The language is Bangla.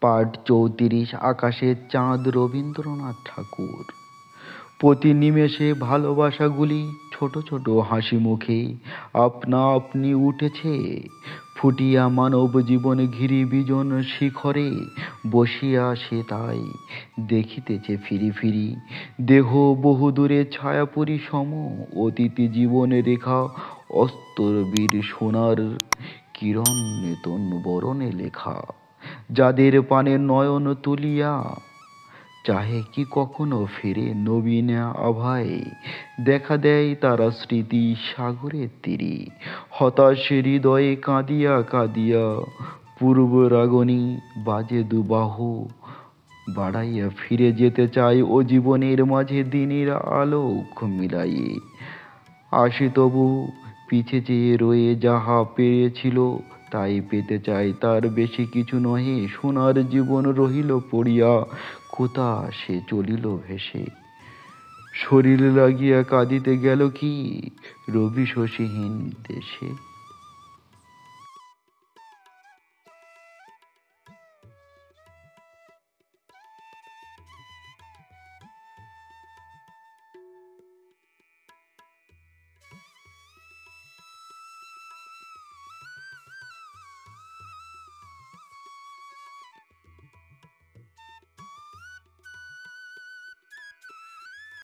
পাঠ ৩৪। আকাশের চাঁদ, রবীন্দ্রনাথ ঠাকুর। প্রতি নিমেষে ভালোবাসাগুলি ছোট ছোট হাসি মুখে আপনা আপনি উঠেছে ফুটিয়া, মানব জীবন ঘিরি বিজন শিখরে বসিয়া সে তাই দেখিতেছে ফিরি ফিরি। দেহ বহুদূরে ছায়াপুরী সম, অতীতি জীবনে রেখা অস্তর বীর সোনার কিরণ নূতন বরণে লেখা। যাদের পানে নয়ন তুলিয়া চাহে কি কখনো ফিরে নবীন আভায়, দেখা দেয় তারা স্মৃতি সাগরের তীরে। হতাশ হৃদয়ে কাঁদিয়া কাঁদিয়া পূর্ব রাগনি বাজে দুবাহু বাড়াইয়া ফিরে যেতে চায় ও জীবনের মাঝে দিনের আলোক মিলাইয়ে। আসি তবু পিছে চেয়ে রয়ে যাহা পেয়েছিল তাই পেতে চাই, তার বেশি কিছু নহে। সোনার জীবন রহিল পড়িয়া, কোথা সে চলিল ভেসে। শরীর লাগিয়া কাঁদিতে গেল কি রবি শশীহীন দেশে।